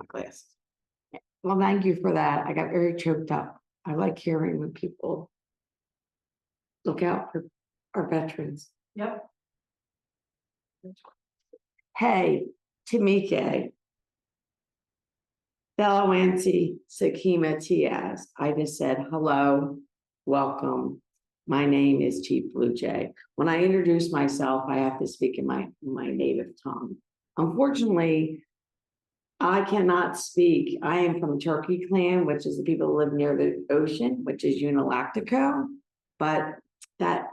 my glasses. Well, thank you for that. I got very choked up. I like hearing when people look out for our veterans. Yep. Hey, Tamike, Belawansi, Sakima Tiaz. I just said hello, welcome. My name is Chief Bluejay. When I introduce myself, I have to speak in my native tongue. Unfortunately, I cannot speak. I am from Turkey Clan, which is the people who live near the ocean, which is Unalachtigo, but that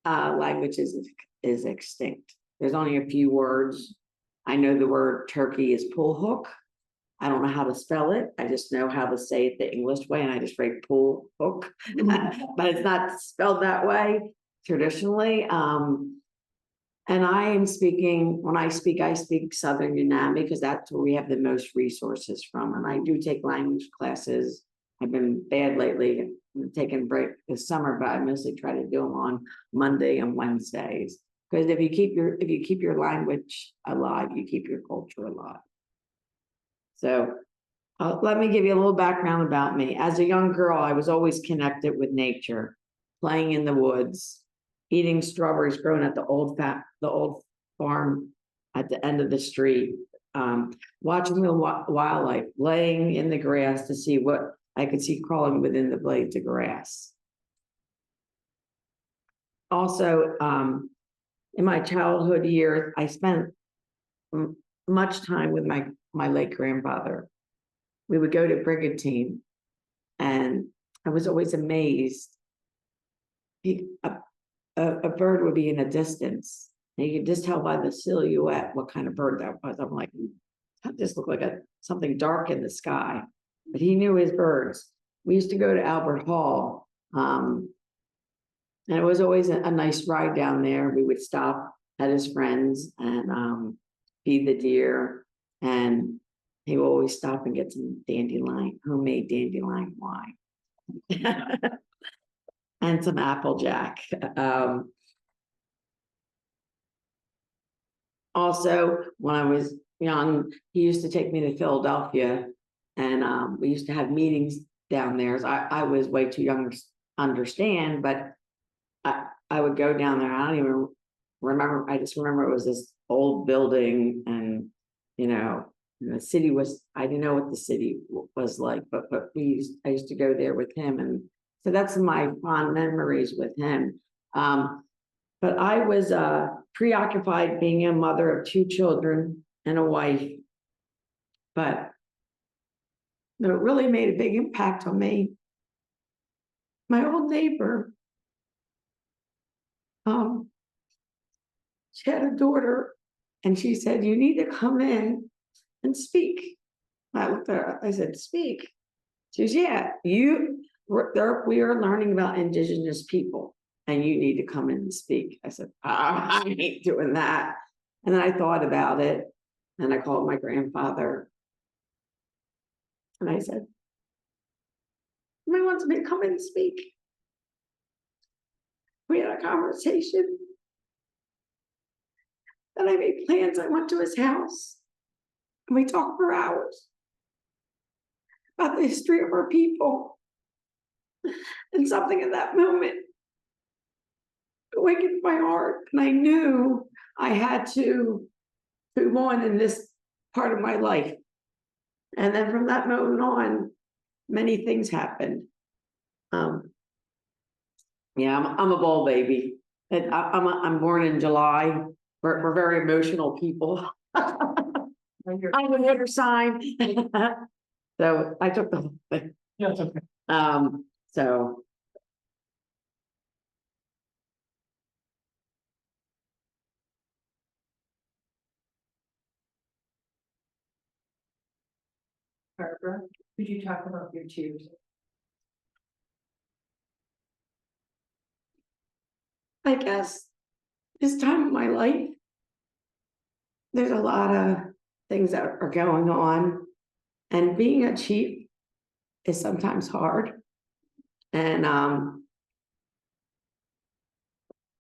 language is extinct. There's only a few words. I know the word turkey is pull hook. I don't know how to spell it. I just know how to say it the English way, and I just write pull hook, but it's not spelled that way traditionally. And I am speaking, when I speak Southern Yunnan because that's where we have the most resources from. And I do take language classes. I've been bad lately. I'm taking a break this summer, but I mostly try to do them on Monday and Wednesdays. Because if you keep your language alive, you keep your culture alive. So let me give you a little background about me. As a young girl, I was always connected with nature, playing in the woods, eating strawberries grown at the old farm at the end of the street, watching the wildlife, laying in the grass to see what I could see crawling within the blades of grass. Also, in my childhood years, I spent much time with my late grandfather. We would go to Brigantine, and I was always amazed. A bird would be in a distance, and you could just tell by the silhouette what kind of bird that was. I'm like, that just looked like something dark in the sky. But he knew his birds. We used to go to Albert Hall, and it was always a nice ride down there. We would stop at his friends and feed the deer, and he would always stop and get some homemade dandelion wine. And some Applejack. Also, when I was young, he used to take me to Philadelphia, and we used to have meetings down there. So I was way too young to understand, but I would go down there. I don't even remember. I just remember it was this old building, and the city was. I didn't know what the city was like, but I used to go there with him, and so that's my fond memories with him. But I was preoccupied being a mother of 2 children and a wife. But it really made a big impact on me. My old neighbor, she had a daughter, and she said, "You need to come in and speak." I looked at her, I said, "Speak?" She says, "Yeah, we are learning about indigenous people, and you need to come in and speak." I said, I ain't doing that. And then I thought about it, and I called my grandfather, and I said, "Somebody wants me to come in and speak." We had a conversation, and I made plans. I went to his house, and we talked for hours about the history of our people. And something in that moment awakened my heart, and I knew I had to move on in this part of my life. And then from that moment on, many things happened. Yeah, I'm a ball baby. I'm born in July. We're very emotional people. I'm a water sign. So I took the whole thing. Yeah, it's okay. So Barbara, could you talk about your tears? I guess this time of my life, there's a lot of things that are going on, and being a chief is sometimes hard. And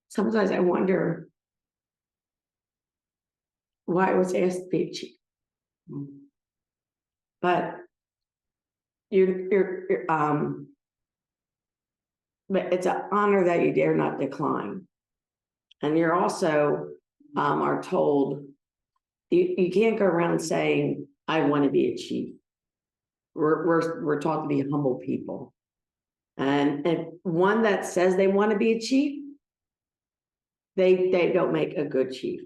sometimes I wonder why I was asked to be a chief. but but it's an honor that you dare not decline. And you're also are told you can't go around saying, I want to be a chief. We're taught to be humble people. And one that says they want to be a chief, they don't make a good chief.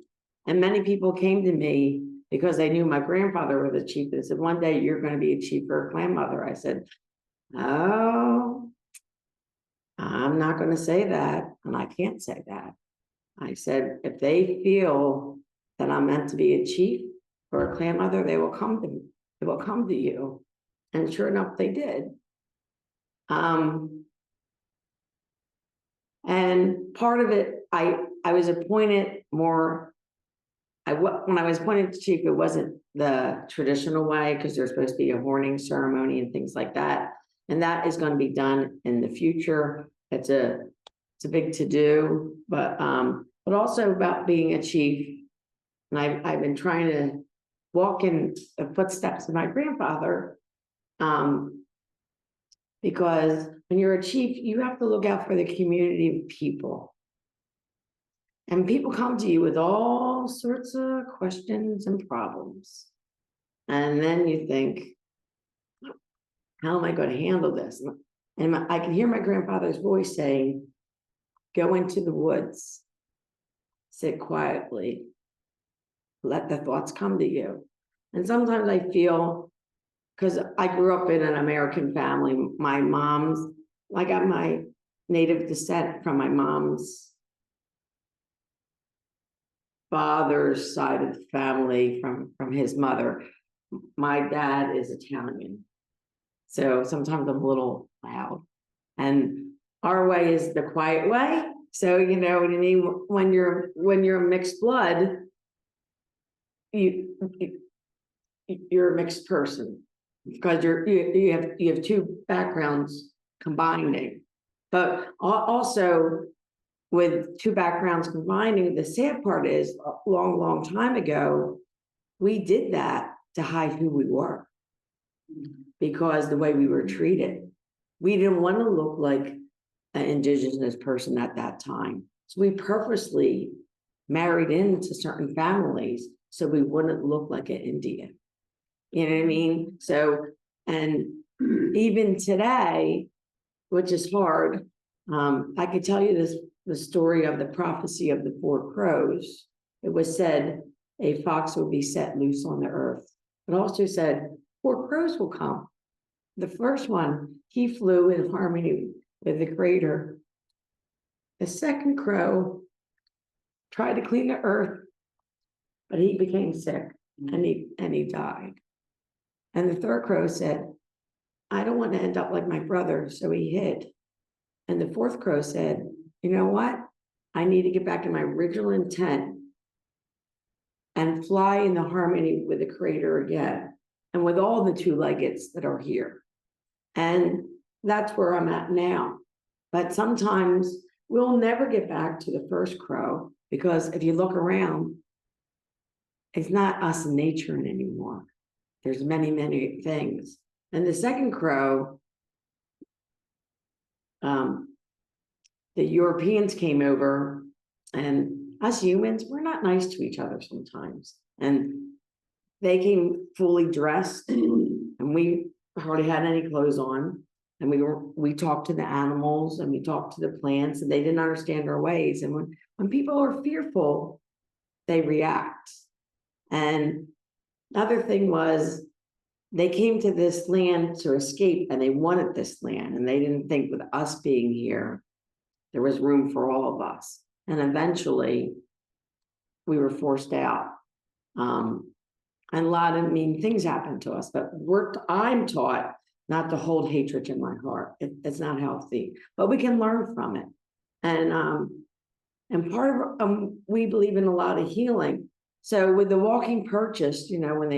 And many people came to me because they knew my grandfather was a chief. They said, one day you're going to be a chief or a grandmother. I said, oh, I'm not going to say that. And I can't say that. I said, if they feel that I'm meant to be a chief or a grandmother, they will come to me. They will come to you. And sure enough, they did. And part of it, I was appointed more. When I was appointed to chief, it wasn't the traditional way because there's supposed to be a horning ceremony and things like that. And that is going to be done in the future. It's a big to do, but also about being a chief. And I've been trying to walk in the footsteps of my grandfather, because when you're a chief, you have to look out for the community of people. And people come to you with all sorts of questions and problems. And then you think, how am I going to handle this? And I can hear my grandfather's voice saying, go into the woods, sit quietly, let the thoughts come to you. And sometimes I feel, because I grew up in an American family, I got my native descent from my mom's father's side of the family from his mother. My dad is Italian. So sometimes I'm a little loud. And our way is the quiet way. So you know what I mean? When you're a mixed blood, you're a mixed person because you have two backgrounds combining. But also with two backgrounds combining, the sad part is a long time ago, we did that to hide who we were because the way we were treated. We didn't want to look like an indigenous person at that time. So we purposely married into certain families so we wouldn't look like an Indian. You know what I mean? So, and even today, which is hard, I could tell you the story of the prophecy of the 4 crows. It was said a fox will be set loose on the earth. It also said 4 crows will come. The first one, he flew in harmony with the Creator. The second crow tried to clean the earth, but he became sick and he died. And the third crow said, I don't want to end up like my brother, so he hid. And the fourth crow said, you know what? I need to get back to my original intent and fly in the harmony with the Creator again, and with all the 2-leggeds that are here. And that's where I'm at now. But sometimes we'll never get back to the first crow, because if you look around, it's not us in nature anymore. There's many things. And the second crow, the Europeans came over, and us humans, we're not nice to each other sometimes. And they came fully dressed, and we hardly had any clothes on. And we talked to the animals and we talked to the plants, and they didn't understand our ways. And when people are fearful, they react. And another thing was, they came to this land to escape, and they wanted this land, and they didn't think with us being here, there was room for all of us. And eventually we were forced out. And a lot of mean things happened to us, but I'm taught not to hold hatred in my heart. It's not healthy, but we can learn from it. And part of we believe in a lot of healing. So with the walking purchase, you know, when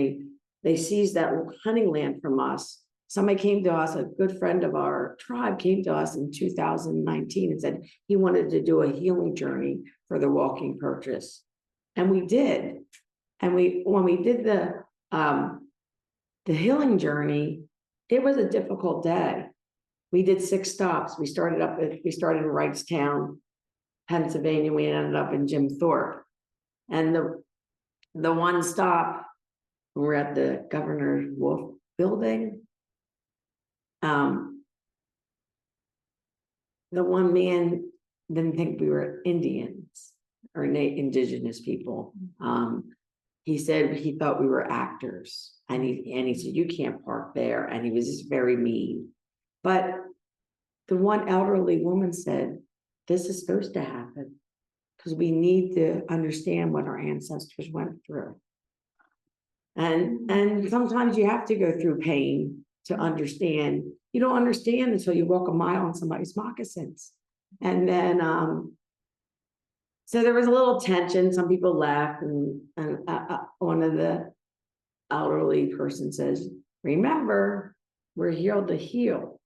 they seized that hunting land from us, somebody came to us, a good friend of our tribe came to us in 2019 and said he wanted to do a healing journey for the walking purchase. And we did. And when we did the the healing journey, it was a difficult day. We did 6 stops. We started in Wrightstown, Pennsylvania. We ended up in Jim Thorpe. And the one stop, we were at the Governor Wolf building. The one man didn't think we were Indians or indigenous people. He said he thought we were actors, and he said, you can't park there, and he was just very mean. But the one elderly woman said, this is supposed to happen because we need to understand what our ancestors went through. And sometimes you have to go through pain to understand. You don't understand until you walk a mile in somebody's moccasins. And then, so there was a little tension. Some people left, and one of the elderly person says, remember, we're here to heal.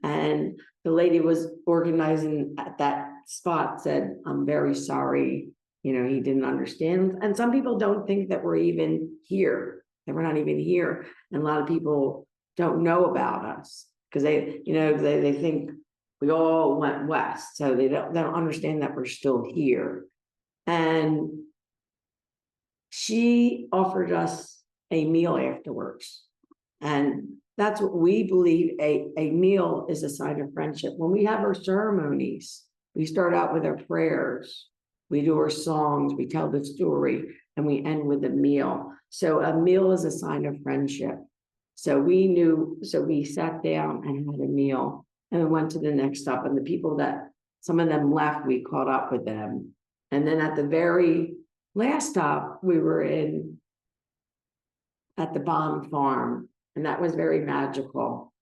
And the lady was organizing at that spot said, I'm very sorry, you know, he didn't understand. And some people don't think that we're even here, that we're not even here. And a lot of people don't know about us because they, you know, they think we all went west. So they don't understand that we're still here. And she offered us a meal afterwards. And that's what we believe, a meal is a sign of friendship. When we have our ceremonies, we start out with our prayers, we do our songs, we tell the story, and we end with a meal. So a meal is a sign of friendship. So we knew, so we sat down and had a meal and went to the next stop. And the people that, some of them left, we caught up with them. And then at the very last stop, we were at the Bond Farm. And that was very magical.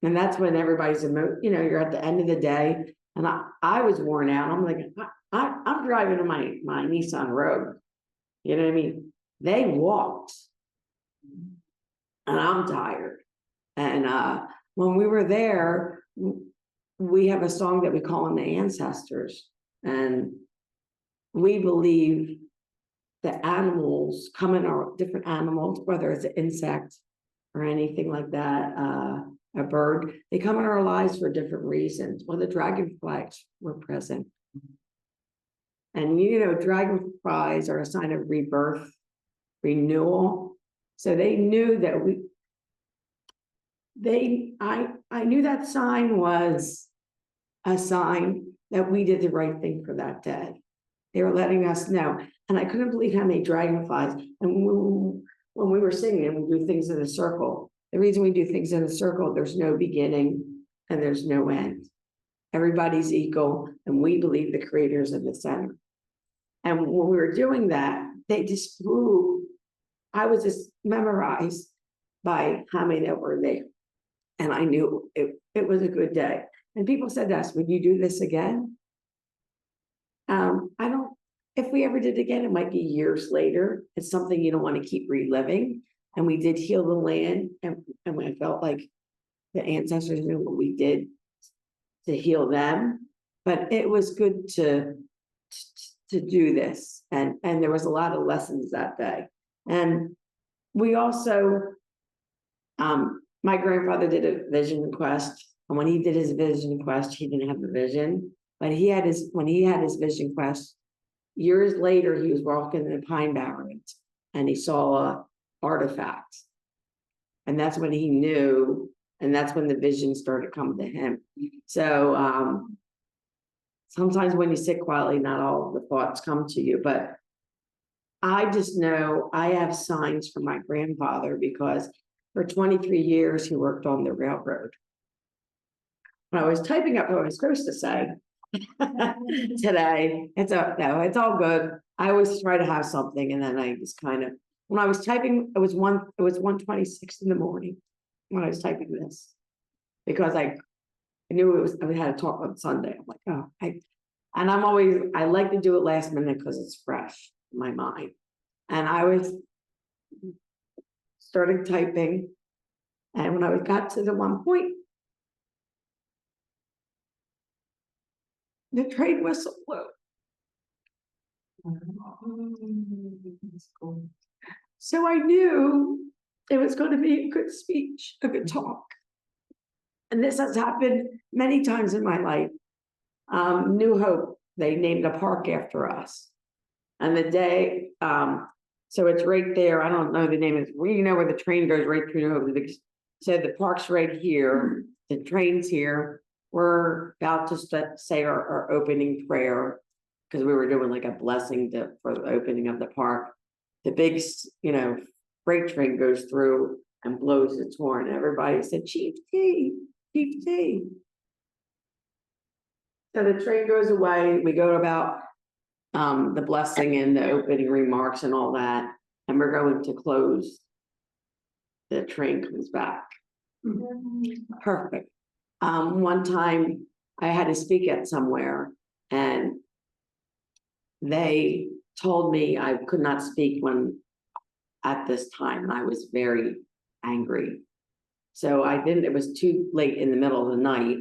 And that's when everybody's, you know, you're at the end of the day. And I was worn out. I'm like, I'm driving to my Nissan Rogue. You know what I mean? They walked. And I'm tired. And when we were there, we have a song that we call on the ancestors. And we believe that animals come in our different animals, whether it's an insect or anything like that, a bird, they come in our lives for different reasons. Well, the dragonflies were present. And you know, dragonflies are a sign of rebirth, renewal. So they knew that I knew that sign was a sign that we did the right thing for that day. They were letting us know. And I couldn't believe how many dragonflies. And when we were singing, we do things in a circle. The reason we do things in a circle, there's no beginning and there's no end. Everybody's equal, and we believe the creator is in the center. And when we were doing that, they just flew. I was just memorized by how many that were there. And I knew it was a good day. And people said to us, would you do this again? I don't, if we ever did it again, it might be years later. It's something you don't want to keep reliving. And we did heal the land. And I felt like the ancestors knew what we did to heal them. But it was good to do this. And there was a lot of lessons that day. And we also, my grandfather did a vision quest. And when he did his vision quest, he didn't have a vision. But when he had his vision quest, years later, he was walking in the Pine Barrens and he saw a artifact. And that's when he knew, and that's when the vision started coming to him. So sometimes when you sit quietly, not all the thoughts come to you, but I just know I have signs from my grandfather because for 23 years, he worked on the railroad. When I was typing up what I was supposed to say today, it's all good. I always try to have something, and then I just kind of, when I was typing, it was 1:26 in the morning when I was typing this, because I knew I had to talk on Sunday. I'm like, oh, I like to do it last minute because it's fresh in my mind. And I started typing, and when I got to the one point, the train whistle blew. So I knew it was going to be a good speech, a good talk. And this has happened many times in my life. New Hope, they named a park after us. And the day, so it's right there. I don't know the name of it. You know where the train goes right through New Hope. So the park's right here. The train's here. We're about to say our opening prayer because we were doing like a blessing for the opening of the park. The big, freight train goes through and blows its horn. Everybody said, Chief T, Chief T. So the train goes away. We go about the blessing and the opening remarks and all that, and we're going to close. The train comes back. Perfect. One time I had to speak at somewhere, and they told me I could not speak at this time, and I was very angry. So I didn't. It was too late in the middle of the night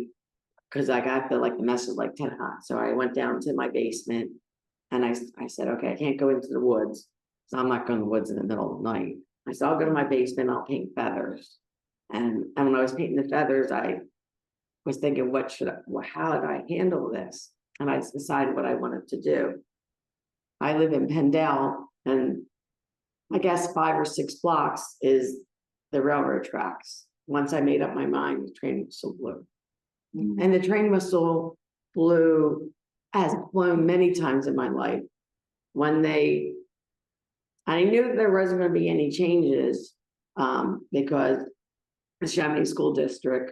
because I got the message like 10 o'clock. So I went down to my basement. And I said, okay, I can't go into the woods. So I'm not going to the woods in the middle of the night. I said, I'll go to my basement, I'll paint feathers. And when I was painting the feathers, I was thinking, how did I handle this? And I decided what I wanted to do. I live in Pendle, and I guess 5 or 6 blocks is the railroad tracks. Once I made up my mind, the train whistle blew. And the train whistle has blown many times in my life. When I knew that there wasn't going to be any changes because the Chamonix School District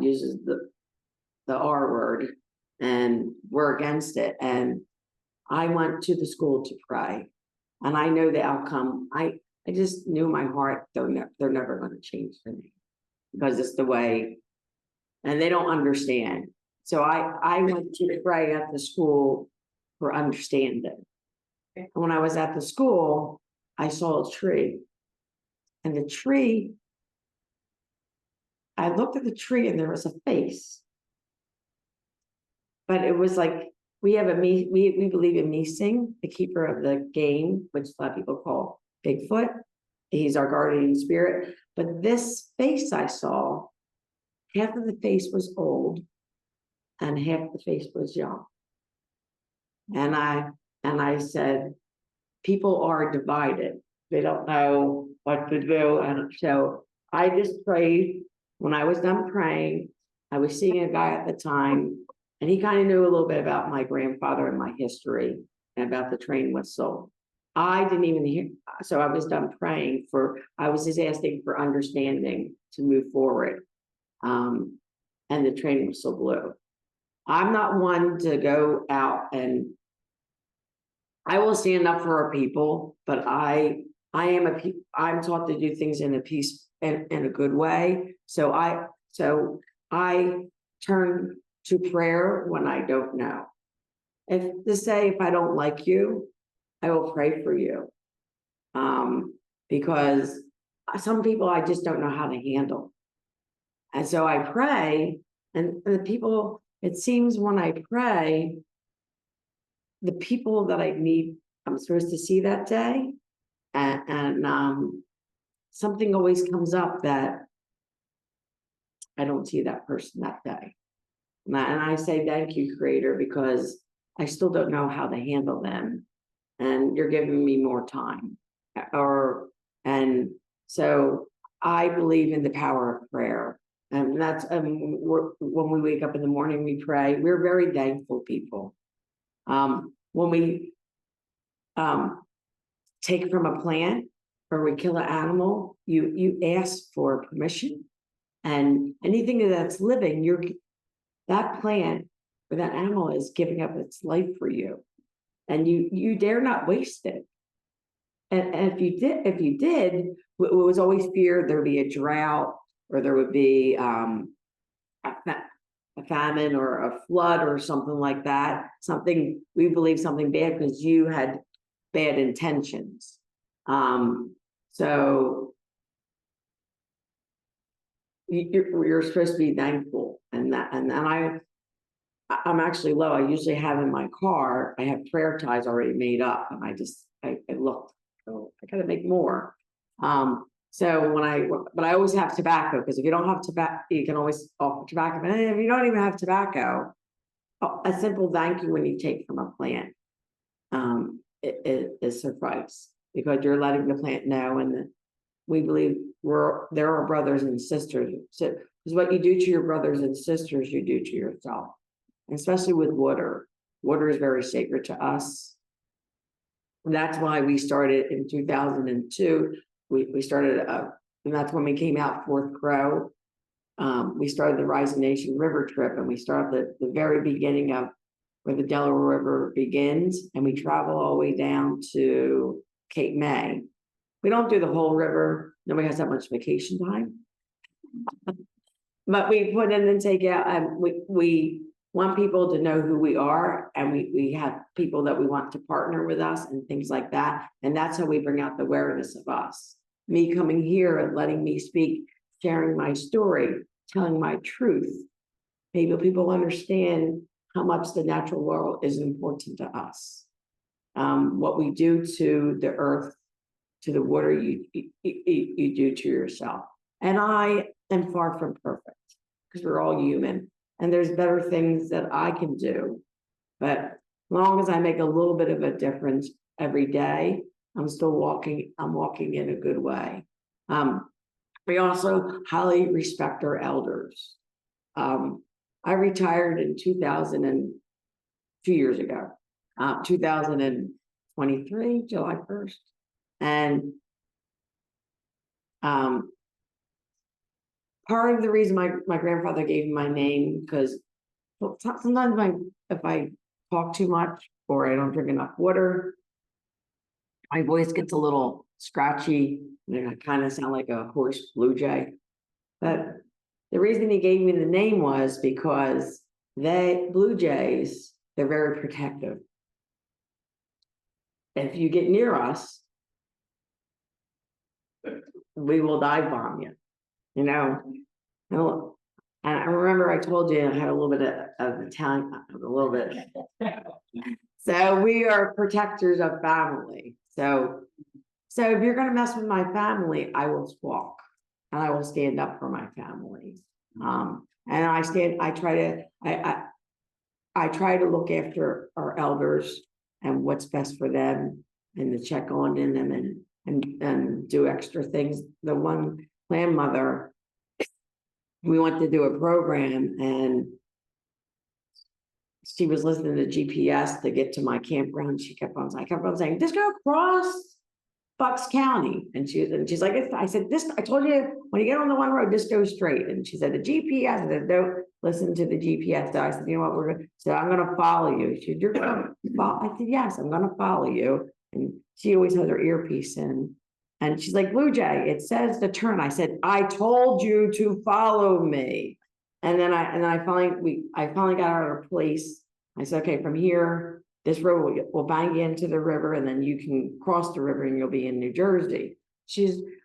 uses the R word, and we're against it. And I went to the school to pray, and I know the outcome. I just knew in my heart they're never going to change for me because it's the way, and they don't understand. So I went to pray at the school for understanding. And when I was at the school, I saw a tree. And the tree, I looked at the tree and there was a face. But it was like, we believe in Meesing, the keeper of the game, which a lot of people call Bigfoot. He's our guardian spirit. But this face I saw, half of the face was old and half the face was young. And I said, people are divided. They don't know what to do. And so I just prayed. When I was done praying, I was seeing a guy at the time, and he kind of knew a little bit about my grandfather and my history and about the train whistle. I didn't even hear, so I was done praying I was just asking for understanding to move forward. And the train whistle blew. I'm not one to go out and I will stand up for our people, but I'm taught to do things in a peace and in a good way. So I turn to prayer when I don't know. If I don't like you, I will pray for you. Because some people I just don't know how to handle. And so I pray, and the people, it seems when I pray, the people that I'm supposed to see that day, and something always comes up that I don't see that person that day. And I say, thank you, Creator, because I still don't know how to handle them. And you're giving me more time. And so I believe in the power of prayer. And that's when we wake up in the morning, we pray. We're very thankful people. When we take from a plant or we kill an animal, you ask for permission. And anything that's living, that plant or that animal is giving up its life for you. And you dare not waste it. And if you did, it was always feared there would be a drought, or there would be a famine or a flood or something like that. We believe something bad because you had bad intentions. So you're supposed to be thankful, and I'm actually low. I usually have in my car, I have prayer ties already made up, and I looked, oh, I gotta make more. So but I always have tobacco, because if you don't have tobacco, you can always offer tobacco. But if you don't even have tobacco, a simple thank you when you take from a plant, it suffice, because you're letting the plant know, and we believe there are brothers and sisters. So, because what you do to your brothers and sisters, you do to yourself, and especially with water. Water is very sacred to us. And that's why we started in 2002. We started, and that's when we came out Fourth Crow. We started the Rising Nation River Trip, and we started the very beginning of where the Delaware River begins, and we travel all the way down to Cape May. We don't do the whole river. Nobody has that much vacation time. But we put in and take out, and we want people to know who we are, and we have people that we want to partner with us and things like that. And that's how we bring out the awareness of us. Me coming here and letting me speak, sharing my story, telling my truth. Maybe people understand how much the natural world is important to us. What we do to the earth, to the water, you do to yourself. And I am far from perfect, because we're all human, and there's better things that I can do. But as long as I make a little bit of a difference every day, I'm walking in a good way. We also highly respect our elders. I retired in 2 years ago, 2023, July 1st. And part of the reason my grandfather gave me my name, because sometimes if I talk too much or I don't drink enough water, my voice gets a little scratchy, and I kind of sound like a hoarse blue jay. But the reason he gave me the name was because blue jays, they're very protective. If you get near us, we will dive bomb you, you know. And I remember I told you I had a little bit of Italian, a little bit. So we are protectors of family. So if you're going to mess with my family, I will squawk, and I will stand up for my family. And I try to look after our elders and what's best for them, and to check on in them and do extra things. The one grandmother, we went to do a program, and she was listening to GPS to get to my campground. I kept on saying, just go across Bucks County. And she's like, I said, I told you, when you get on the one road, just go straight. And she said, the GPS, I said, don't listen to the GPS. So I said, you know what, I'm going to follow you. She said, you're going to follow? I said, yes, I'm going to follow you. And she always has her earpiece in. And she's like, Blue Jay, it says to turn. I said, I told you to follow me. And then I finally got out of her place. I said, okay, from here, this road will bang you into the river, and then you can cross the river and you'll be in New Jersey.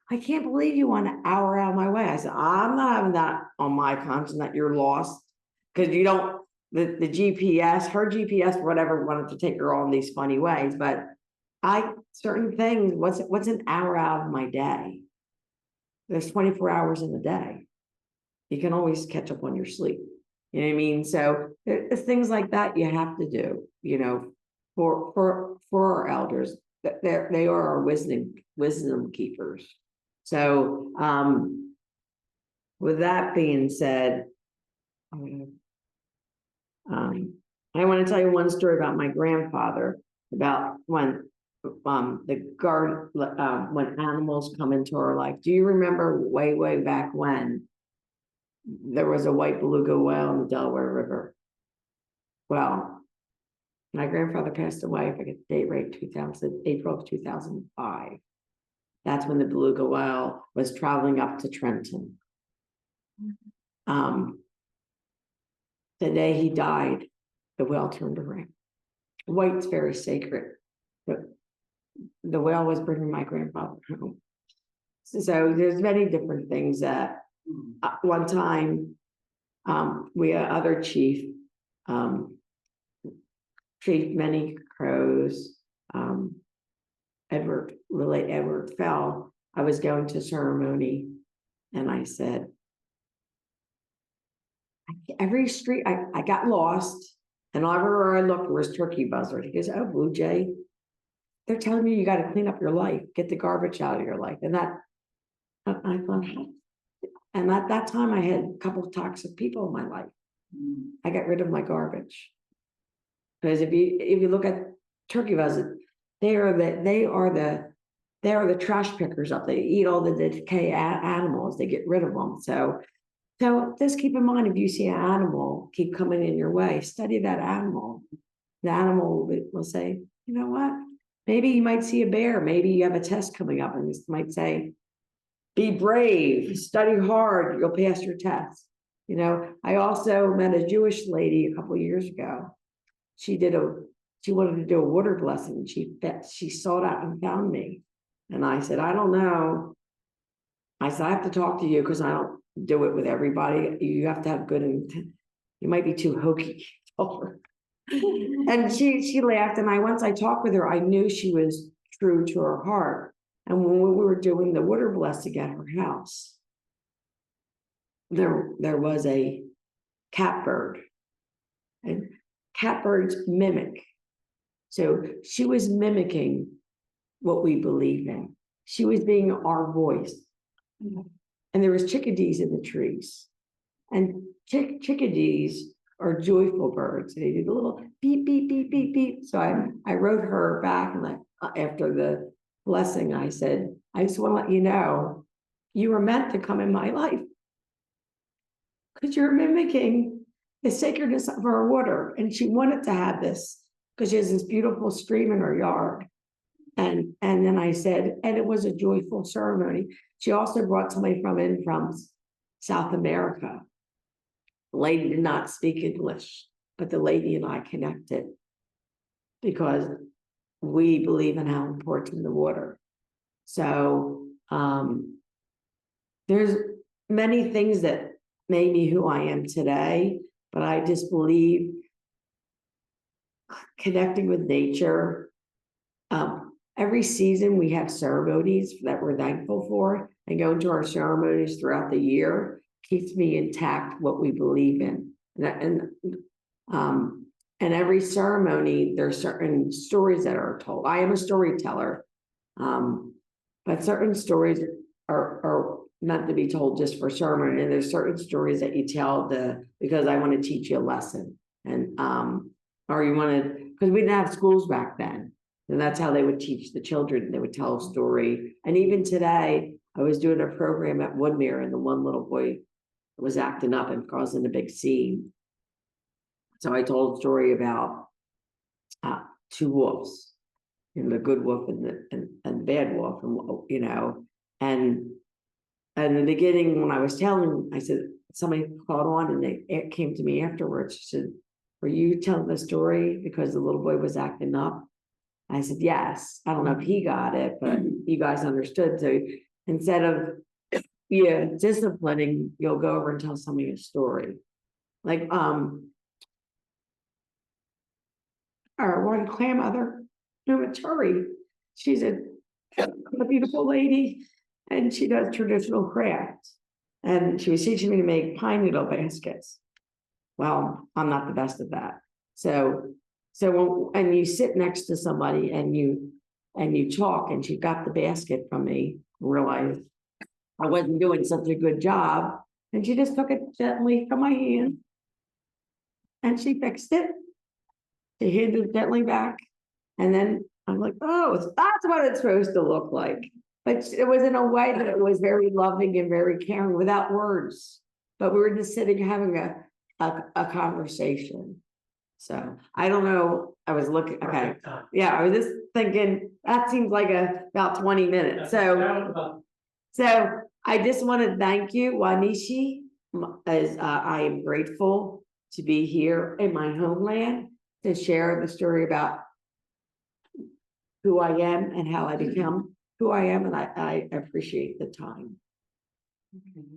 I can't believe you went an hour out of my way. I said, I'm not having that on my conscience that you're lost, because you don't, the GPS, her GPS, whatever, wanted to take her all in these funny ways. But certain things, what's an hour out of my day? There's 24 hours in the day. You can always catch up on your sleep. You know what I mean? So there's things like that you have to do, you know, for our elders. They are our wisdom keepers. So with that being said, I want to tell you one story about my grandfather, about when when animals come into our life. Do you remember way back when there was a white beluga whale in the Delaware River? Well, my grandfather passed away, if I get the date right, April of 2005. That's when the beluga whale was traveling up to Trenton. The day he died, the whale turned around. White's very sacred, but the whale was bringing my grandfather home. So there's many different things that one time we had other chief, Chief Many Crows, Edward Fell. I was going to ceremony and I said, every street, I got lost and everywhere I looked was turkey buzzard. He goes, oh, Bluejay, they're telling you got to clean up your life, get the garbage out of your life. And that, I thought, and at that time I had a couple of toxic people in my life. I got rid of my garbage. Because if you look at turkey buzzard, they are the trash pickers up. They eat all the decay animals. They get rid of them. So just keep in mind, if you see an animal keep coming in your way, study that animal. The animal will say, you know what? Maybe you might see a bear. Maybe you have a test coming up and this might say, be brave, study hard, you'll pass your test. You know, I also met a Jewish lady a couple of years ago. She wanted to do a water blessing. She sought out and found me. And I said, I don't know. I said, I have to talk to you because I don't do it with everybody. You have to have good intent. You might be too hokey. And she laughed. And once I talked with her, I knew she was true to her heart. And when we were doing the water blessing at her house, there was a catbird. And catbirds mimic. So she was mimicking what we believe in. She was being our voice. And there was chickadees in the trees. And chickadees are joyful birds. They did a little beep, beep, beep, beep, beep. So I wrote her back and after the blessing, I said, I just want to let you know, you were meant to come in my life. Because you're mimicking the sacredness of our water. And she wanted to have this because she has this beautiful stream in her yard. And then I said, and it was a joyful ceremony. She also brought somebody from South America. The lady did not speak English, but the lady and I connected because we believe in how important the water. So there's many things that made me who I am today, but I just believe connecting with nature. Every season we have ceremonies that we're thankful for, and going to our ceremonies throughout the year keeps me intact what we believe in. And every ceremony, there's certain stories that are told. I am a storyteller, but certain stories are meant to be told just for sermon, and there's certain stories that you tell because I want to teach you a lesson, and or you want to, because we didn't have schools back then. And that's how they would teach the children. They would tell a story. And even today, I was doing a program at Woodmere, and the one little boy was acting up and causing a big scene. So I told a story about two wolves, the good wolf and the bad wolf, and in the beginning when I was telling, I said, somebody called on and they came to me afterwards. She said, were you telling the story because the little boy was acting up? I said, yes. I don't know if he got it, but you guys understood. So instead of disciplining, you'll go over and tell somebody a story. Like our one grandmother, Numaturi, she's a beautiful lady, and she does traditional crafts. And she was teaching me to make pine needle baskets. Well, I'm not the best at that. So when you sit next to somebody and you talk, and she got the basket from me, realized I wasn't doing such a good job, and she just took it gently from my hand and she fixed it. She handed it gently back, and then I'm like, oh, that's what it's supposed to look like. But it was in a way that it was very loving and very caring, without words. But we were just sitting having a conversation. So I don't know. I was looking. Okay, yeah, I was just thinking that seems like about 20 minutes. So I just want to thank you, Wanishi, as I am grateful to be here in my homeland to share the story about who I am and how I become who I am, and I appreciate the time. Okay.